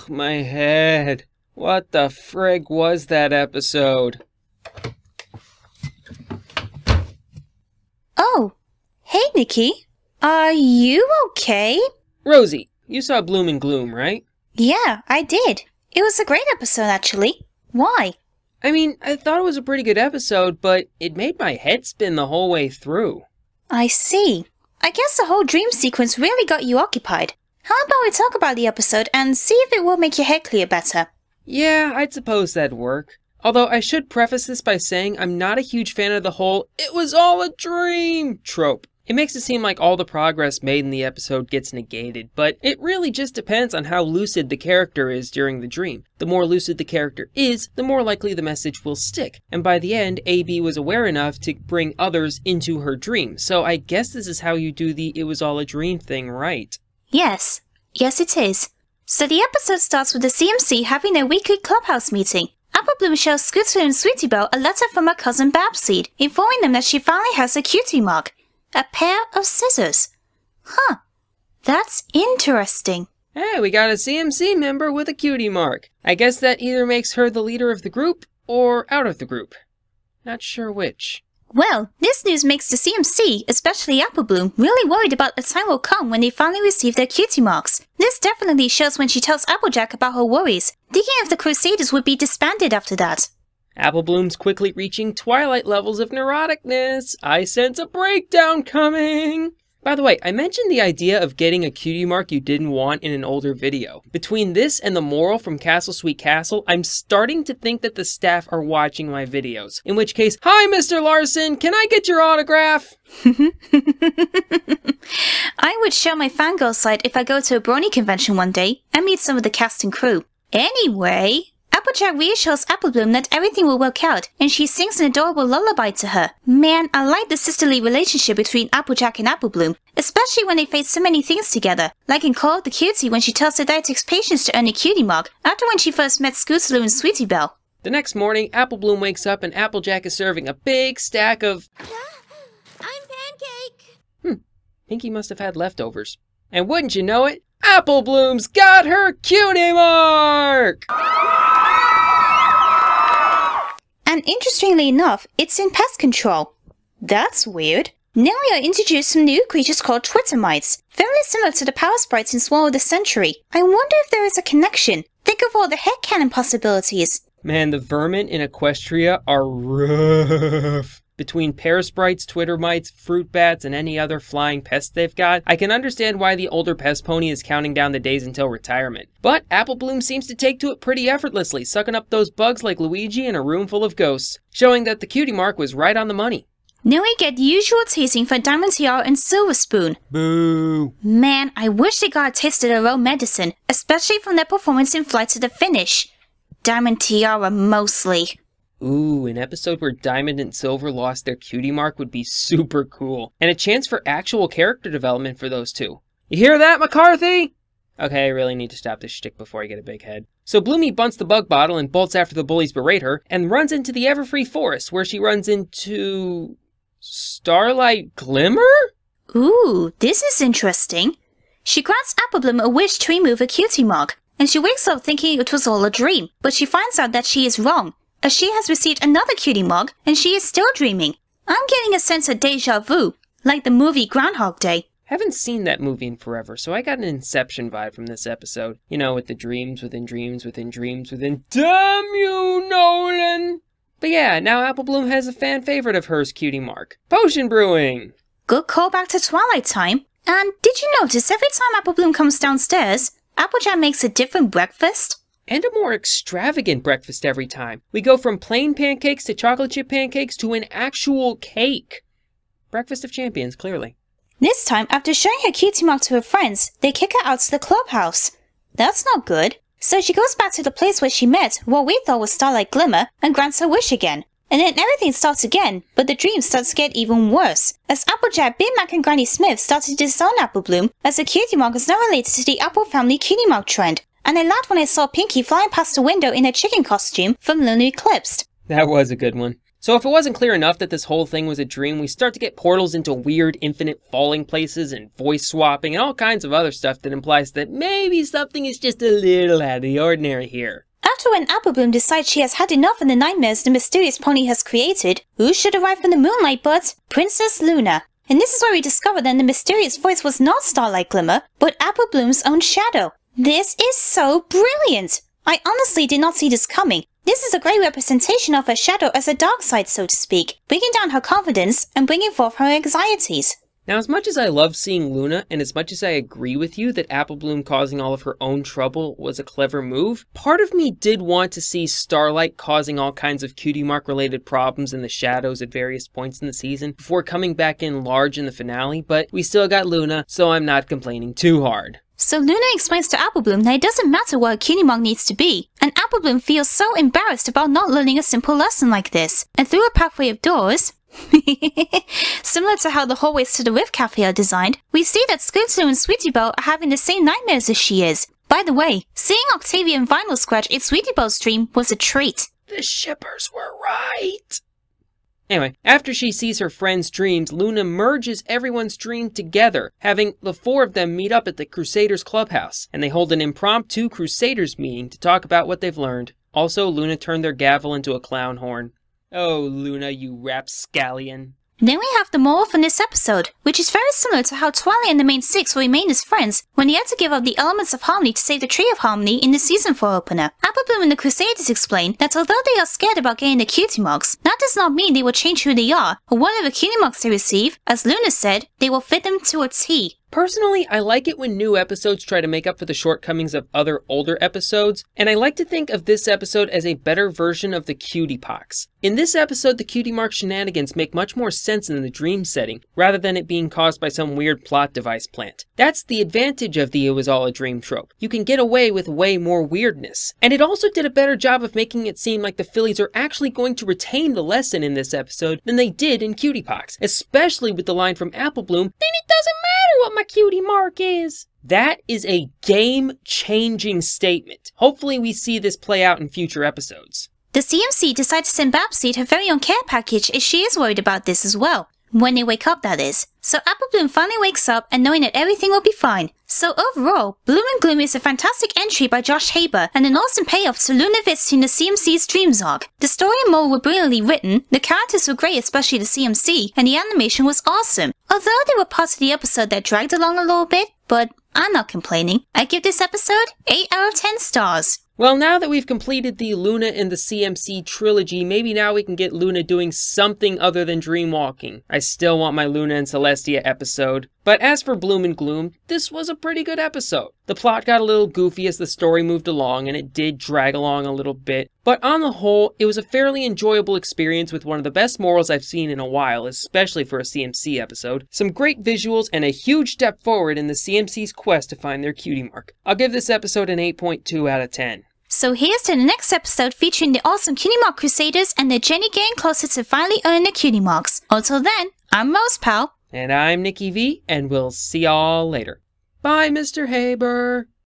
Ugh, my head. What the frig was that episode? Oh, hey Nicky. Are you okay? Rosie, you saw Bloom and Gloom, right? Yeah, I did. It was a great episode, actually. Why? I mean, I thought it was a pretty good episode, but it made my head spin the whole way through. I see. I guess the whole dream sequence really got you occupied. How about we talk about the episode and see if it will make your head clear better? Yeah, I'd suppose that'd work. Although I should preface this by saying I'm not a huge fan of the whole "it was all a dream" trope. It makes it seem like all the progress made in the episode gets negated, but it really just depends on how lucid the character is during the dream. The more lucid the character is, the more likely the message will stick. And by the end, AB was aware enough to bring others into her dream. So I guess this is how you do the "it was all a dream" thing, right? Yes. Yes, it is. So the episode starts with the CMC having their weekly clubhouse meeting. Apple Bloom shows Scooter and Sweetie Belle a letter from her cousin Babseed, informing them that she finally has a cutie mark. A pair of scissors. Huh. That's interesting. Hey, we got a CMC member with a cutie mark. I guess that either makes her the leader of the group or out of the group. Not sure which. Well, this news makes the CMC, especially Apple Bloom, really worried about the time will come when they finally receive their cutie marks. This definitely shows when she tells Applejack about her worries, thinking if the Crusaders would be disbanded after that. Apple Bloom's quickly reaching Twilight levels of neuroticness. I sense a breakdown coming. By the way, I mentioned the idea of getting a cutie mark you didn't want in an older video. Between this and the moral from Castle Sweet Castle, I'm starting to think that the staff are watching my videos. In which case, hi Mr. Larson, can I get your autograph? I would show my fangirl side if I go to a brony convention one day and meet some of the cast and crew. Anyway, Applejack reassures Apple Bloom that everything will work out, and she sings an adorable lullaby to her. Man, I like the sisterly relationship between Applejack and Apple Bloom, especially when they face so many things together, like in Call of the Cutie when she tells her dad it takes patience to earn a cutie mark, after when she first met Scootaloo and Sweetie Belle. The next morning, Apple Bloom wakes up and Applejack is serving a big stack of... I'm Pancake! Pinky must have had leftovers. And wouldn't you know it, Apple Bloom's got her cutie mark! And interestingly enough, it's in pest control. That's weird. Now we are introduced some new creatures called Twittermites, very similar to the power sprites in Swallow the Century. I wonder if there is a connection. Think of all the headcanon possibilities. Man, the vermin in Equestria are rough. Between pear sprites, Twittermites, fruit bats, and any other flying pests they've got, I can understand why the older pest pony is counting down the days until retirement. But Apple Bloom seems to take to it pretty effortlessly, sucking up those bugs like Luigi in a room full of ghosts, showing that the cutie mark was right on the money. Now we get usual teasing for Diamond Tiara and Silver Spoon. Boo! Man, I wish they got a taste of their own medicine, especially from their performance in Flight to the Finish. Diamond Tiara mostly. Ooh, an episode where Diamond and Silver lost their cutie mark would be super cool. And a chance for actual character development for those two. You hear that, McCarthy? Okay, I really need to stop this shtick before I get a big head. So Bloomy bunts the bug bottle and bolts after the bullies berate her, and runs into the Everfree Forest, where she runs into... Starlight Glimmer? Ooh, this is interesting. She grants Apple Bloom a wish to remove a cutie mark, and she wakes up thinking it was all a dream, but she finds out that she is wrong, as she has received another cutie mark, and she is still dreaming. I'm getting a sense of deja vu, like the movie Groundhog Day. Haven't seen that movie in forever, so I got an Inception vibe from this episode. You know, with the dreams within dreams within dreams within... Damn you, Nolan! But yeah, now Apple Bloom has a fan favorite of hers cutie mark. Potion brewing! Good callback to Twilight time. And did you notice every time Apple Bloom comes downstairs, Applejack makes a different breakfast? And a more extravagant breakfast every time. We go from plain pancakes to chocolate chip pancakes to an actual cake. Breakfast of champions, clearly. This time, after showing her cutie mark to her friends, they kick her out to the clubhouse. That's not good. So she goes back to the place where she met what we thought was Starlight Glimmer and grants her wish again. And then everything starts again, but the dream starts to get even worse, as Applejack, Big Mac and Granny Smith start to disown Apple Bloom, as the cutie mark is now related to the Apple family cutie mark trend. And I laughed when I saw Pinky flying past the window in a chicken costume from Lunar Eclipsed. That was a good one. So if it wasn't clear enough that this whole thing was a dream, we start to get portals into weird infinite falling places and voice swapping and all kinds of other stuff that implies that maybe something is just a little out of the ordinary here. After when Apple Bloom decides she has had enough of the nightmares the mysterious pony has created, who should arrive from the moonlight but Princess Luna? And this is where we discover that the mysterious voice was not Starlight Glimmer, but Apple Bloom's own shadow. This is so brilliant! I honestly did not see this coming. This is a great representation of her shadow as a dark side, so to speak, bringing down her confidence and bringing forth her anxieties. Now, as much as I love seeing Luna, and as much as I agree with you that Apple Bloom causing all of her own trouble was a clever move, part of me did want to see Starlight causing all kinds of Cutie Mark related problems in the shadows at various points in the season before coming back in large in the finale, but we still got Luna, so I'm not complaining too hard. So Luna explains to Apple Bloom that it doesn't matter what a cutie mark needs to be, and Apple Bloom feels so embarrassed about not learning a simple lesson like this. And through a pathway of doors, similar to how the hallways to the Rift Cafe are designed, we see that Scootaloo and Sweetie Belle are having the same nightmares as she is. By the way, seeing Octavia and Vinyl scratch its Sweetie Belle's dream was a treat. The shippers were right! Anyway, after she sees her friend's dreams, Luna merges everyone's dream together, having the four of them meet up at the Crusaders Clubhouse, and they hold an impromptu Crusaders meeting to talk about what they've learned. Also, Luna turned their gavel into a clown horn. Oh, Luna, you rapscallion. Then we have the moral from this episode, which is very similar to how Twilight and the main six will remain as friends when they had to give up the elements of harmony to save the Tree of Harmony in the season 4 opener. Apple Bloom and the Crusaders explain that although they are scared about getting the cutie marks, that does not mean they will change who they are, or whatever cutie marks they receive. As Luna said, they will fit them to a T. Personally, I like it when new episodes try to make up for the shortcomings of other older episodes, and I like to think of this episode as a better version of the Cutie Pox. In this episode, the Cutie Mark shenanigans make much more sense in the dream setting, rather than it being caused by some weird plot device plant. That's the advantage of the it was all a dream trope. You can get away with way more weirdness. And it also did a better job of making it seem like the Phillies are actually going to retain the lesson in this episode than they did in Cutie Pox, especially with the line from Apple Bloom, "Then it doesn't matter what my cutie mark is." That is a game-changing statement. Hopefully we see this play out in future episodes. The CMC decide to send Babseed her very own care package if she is worried about this as well. When they wake up, that is. So Apple Bloom finally wakes up and knowing that everything will be fine. So overall, Bloom and Gloom is a fantastic entry by Josh Haber and an awesome payoff to Luna visiting the CMC's Dreams arc. The story and moral were brilliantly written, the characters were great, especially the CMC, and the animation was awesome. Although there were parts of the episode that dragged along a little bit, but I'm not complaining. I give this episode 8 out of 10 stars. Well, now that we've completed the Luna and the CMC trilogy, maybe now we can get Luna doing something other than dreamwalking. I still want my Luna and Celestia episode. But as for Bloom and Gloom, this was a pretty good episode. The plot got a little goofy as the story moved along, and it did drag along a little bit. But on the whole, it was a fairly enjoyable experience with one of the best morals I've seen in a while, especially for a CMC episode. Some great visuals and a huge step forward in the CMC's quest to find their cutie mark. I'll give this episode an 8.2 out of 10. So here's to the next episode featuring the awesome Cutie Mark Crusaders and their journey getting closer to finally earning their cutie marks. Until then, I'm Rose Pal. And I'm NickyV, and we'll see y'all later. Bye, Mr. Haber.